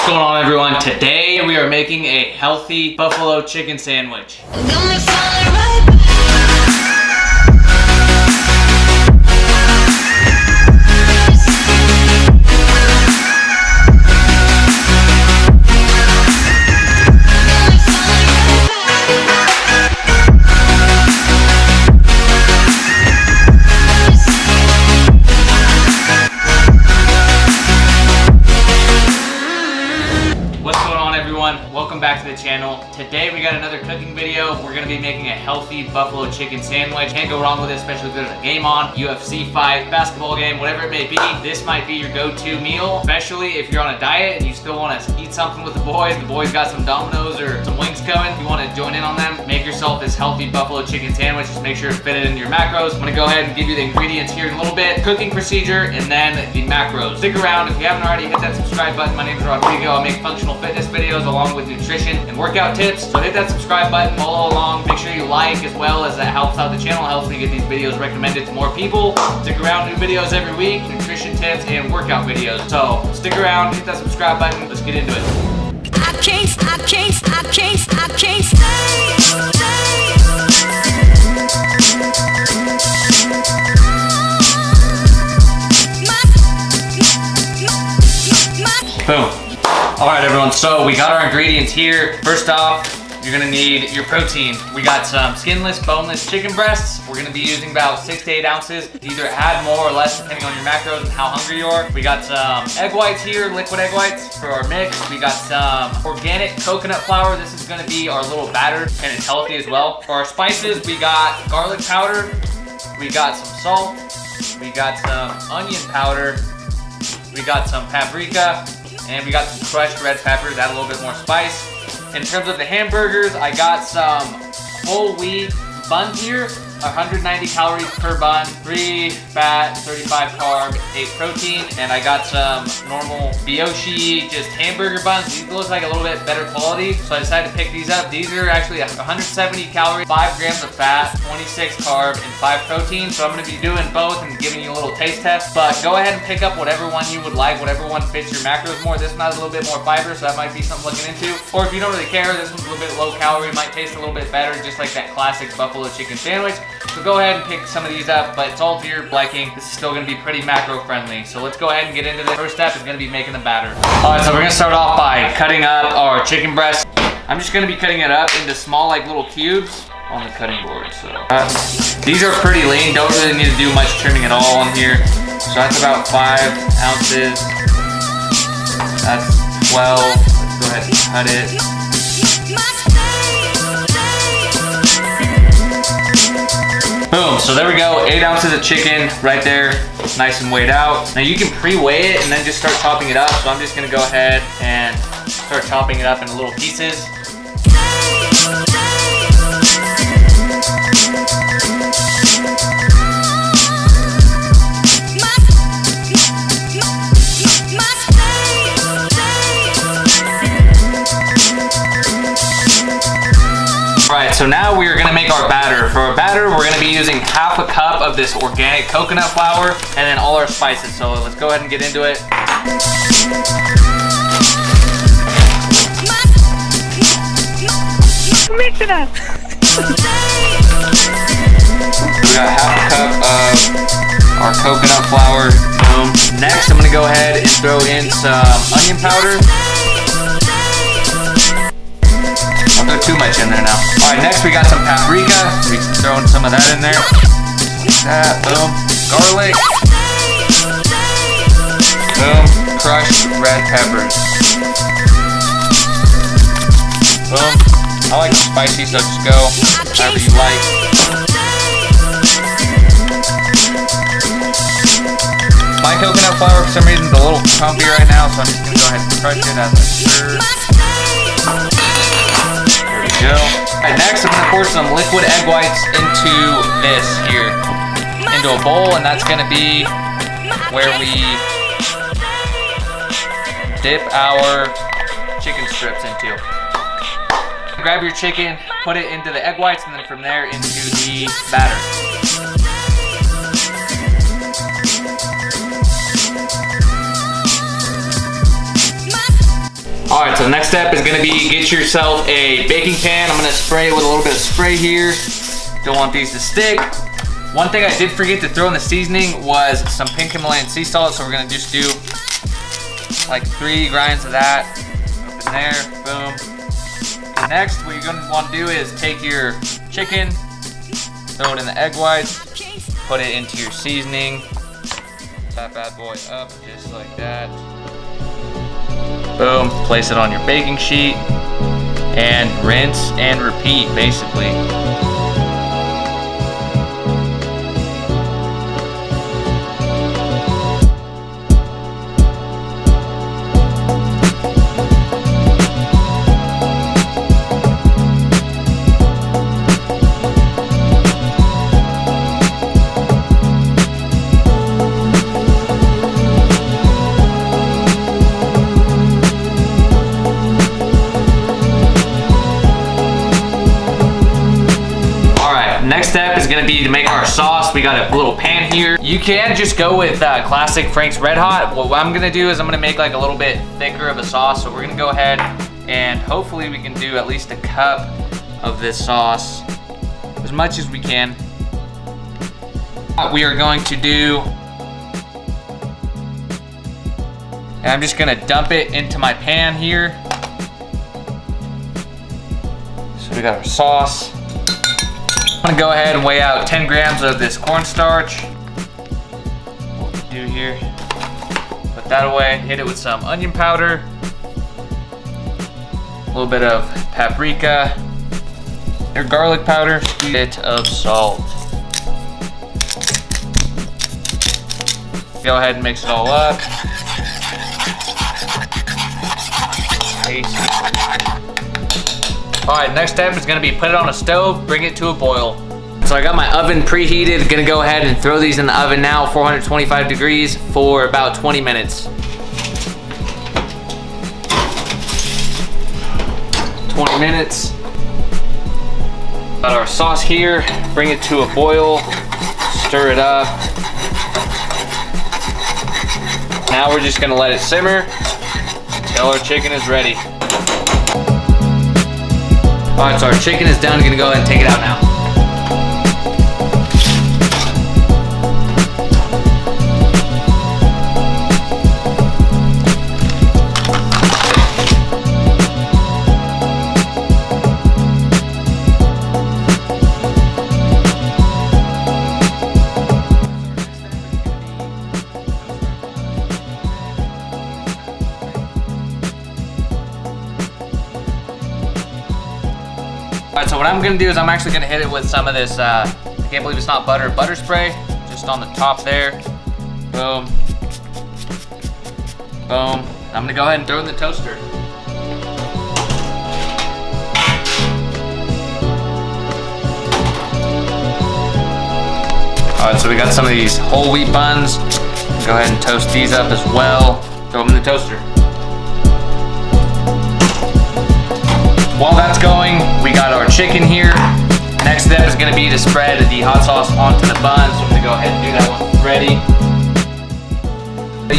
What's going on, everyone? Today we are making a healthy buffalo chicken sandwich. Welcome back to the channel. Today we got another cooking video. We're gonna be making a healthy buffalo chicken sandwich. Can't go wrong with it, especially if there's a game on, UFC fight, basketball game, whatever it may be. This might be your go-to meal, especially if you're on a diet and you still want to eat something with the boys. The boys got some Domino's or some wings coming. If you want to join in on them, make yourself this healthy buffalo chicken sandwich. Just make sure to fit it in your macros. I'm gonna go ahead and give you the ingredients here in a little bit, cooking procedure, and then the macros. Stick around. If you haven't already, hit that subscribe button. My name is Rodrigo. I make functional fitness videos along with nutrition and workout tips. So hit that subscribe button, follow along, make sure you like, as well as that helps out the channel, helps me get these videos recommended to more people. Stick around, new videos every week, nutrition tips and workout videos. So stick around, hit that subscribe button, let's get into it. I can't stay. Boom. All right, everyone, so we got our ingredients here. First off, you're gonna need your protein. We got some skinless, boneless chicken breasts. We're gonna be using about 6 to 8 ounces. Either add more or less depending on your macros and how hungry you are. We got some egg whites here, liquid egg whites for our mix. We got some organic coconut flour. This is gonna be our little batter, and it's healthy as well. For our spices, we got garlic powder. We got some salt. We got some onion powder. We got some paprika. And we got some crushed red peppers, add a little bit more spice. In terms of the hamburgers, I got some whole wheat buns here, 190 calories per bun, 3 fat, 35 carb, 8 protein, and I got some normal brioche, just hamburger buns. These look like a little bit better quality, so I decided to pick these up. These are actually 170 calories, 5 grams of fat, 26 carb, and 5 protein. So I'm gonna be doing both and giving you a little taste test, but go ahead and pick up whatever one you would like, whatever one fits your macros more. This one has a little bit more fiber, so that might be something looking into. Or if you don't really care, this one's a little bit low calorie, might taste a little bit better, just like that classic buffalo chicken sandwich. So go ahead and pick some of these up, but it's all to your liking. This is still gonna be pretty macro friendly. So let's go ahead and get into the first step is gonna be making the batter. All right, so we're gonna start off by cutting up our chicken breast. I'm just gonna be cutting it up into small, like little cubes on the cutting board. So these are pretty lean, don't really need to do much trimming at all on here. So that's about 5 ounces. That's 12, let's go ahead and cut it. Boom, so there we go, 8 ounces of chicken right there, nice and weighed out. Now you can pre-weigh it and then just start chopping it up. So I'm just gonna go ahead and start chopping it up into little pieces. Alright, so now we are going to make our batter. For our batter, we're going to be using half a cup of this organic coconut flour and then all our spices. So let's go ahead and get into it. Mix it up. So we got half a cup of our coconut flour. Boom. Next, I'm going to go ahead and throw in some onion powder. Don't throw too much in there now. All right, next we got some paprika. We can throw in some of that in there. Like that, boom. Garlic. Boom. Crushed red peppers. Boom. I like it spicy, so just go however you like. My coconut flour, for some reason, is a little clumpy right now, so I'm just gonna go ahead and crush it as I stir. Go. Alright, next I'm gonna pour some liquid egg whites into this here, into a bowl, and that's gonna be where we dip our chicken strips into. Grab your chicken, put it into the egg whites, and then from there into the batter. So the next step is gonna be get yourself a baking pan. I'm gonna spray it with a little bit of spray here. Don't want these to stick. One thing I did forget to throw in the seasoning was some pink Himalayan sea salt, so we're gonna just do like 3 grinds of that. Up in there, boom. Next, what you're gonna wanna do is take your chicken, throw it in the egg whites, put it into your seasoning. That bad boy up just like that. Boom, place it on your baking sheet and rinse and repeat basically. Next step is gonna be to make our sauce. We got a little pan here. You can just go with classic Frank's Red Hot. What I'm gonna do is I'm gonna make like a little bit thicker of a sauce. So we're gonna go ahead and hopefully we can do at least a cup of this sauce, as much as we can. What we are going to do, and I'm just gonna dump it into my pan here. So we got our sauce. I'm gonna go ahead and weigh out 10 grams of this cornstarch. What we do here, put that away, hit it with some onion powder, a little bit of paprika, or garlic powder, a bit of salt. Go ahead and mix it all up. Tasty. All right, next step is gonna be put it on a stove, bring it to a boil. So I got my oven preheated. Gonna go ahead and throw these in the oven now, 425 degrees for about 20 minutes. 20 minutes. Got our sauce here, bring it to a boil, stir it up. Now we're just gonna let it simmer until our chicken is ready. All right, so our chicken is done. I'm gonna go ahead and take it out now. All right, so what I'm gonna do is I'm actually gonna hit it with some of this, I can't believe it's not butter spray, just on the top there. Boom. Boom. I'm gonna go ahead and throw it in the toaster. All right, so we got some of these whole wheat buns. Go ahead and toast these up as well. Throw them in the toaster. While that's going, we got our chicken here. Next step is gonna be to spread the hot sauce onto the bun. So I'm gonna go ahead and do that once it's ready.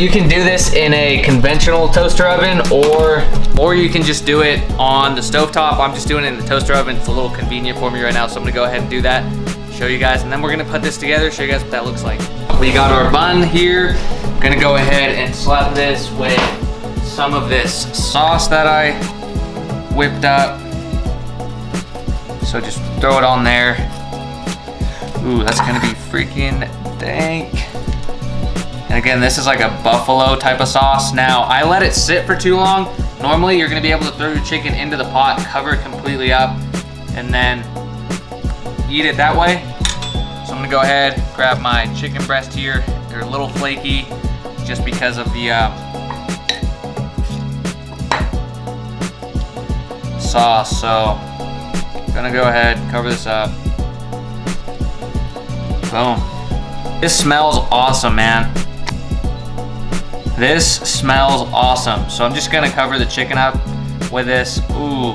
You can do this in a conventional toaster oven or you can just do it on the stovetop. I'm just doing it in the toaster oven. It's a little convenient for me right now, so I'm gonna go ahead and do that, show you guys, and then we're gonna put this together, show you guys what that looks like. We got our bun here. I'm gonna go ahead and slap this with some of this sauce that I whipped up. So just throw it on there. Ooh, that's gonna be freaking dank. And again, this is like a buffalo type of sauce. Now, I let it sit for too long. Normally, you're gonna be able to throw your chicken into the pot, cover it completely up, and then eat it that way. So I'm gonna go ahead, grab my chicken breast here. They're a little flaky just because of the sauce. So gonna go ahead, cover this up. Boom. This smells awesome, man. This smells awesome. So I'm just gonna cover the chicken up with this. Ooh.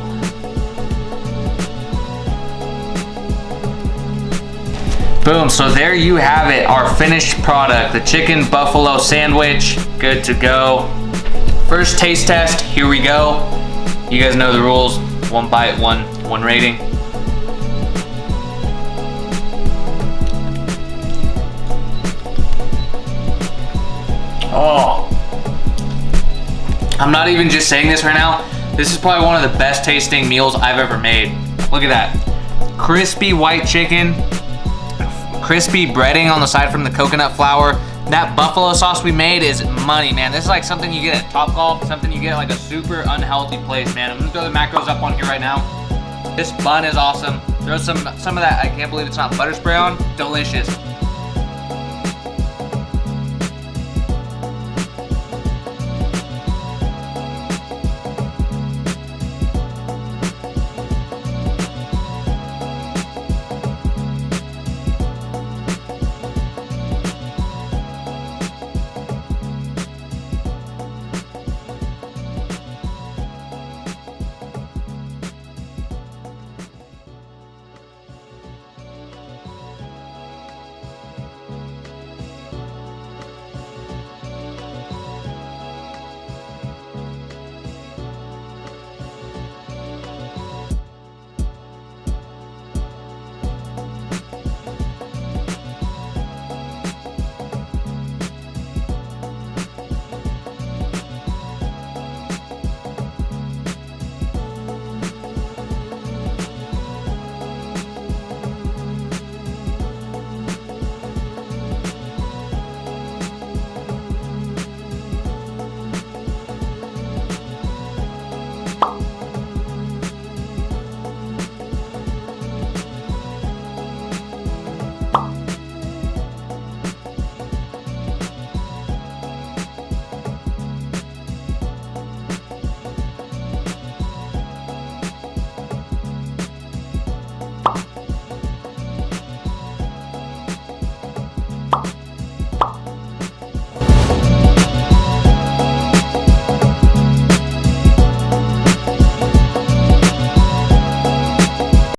Boom, so there you have it, our finished product, the chicken buffalo sandwich, good to go. First taste test, here we go. You guys know the rules. 1 bite, one rating. Oh. I'm not even just saying this right now. This is probably one of the best tasting meals I've ever made. Look at that. Crispy white chicken, crispy breading on the side from the coconut flour. That buffalo sauce we made is money, man. This is like something you get at Topgolf, something you get at like a super unhealthy place, man. I'm gonna throw the macros up on here right now. This bun is awesome. Throw some of that, I can't believe it's not butter spray on. Delicious.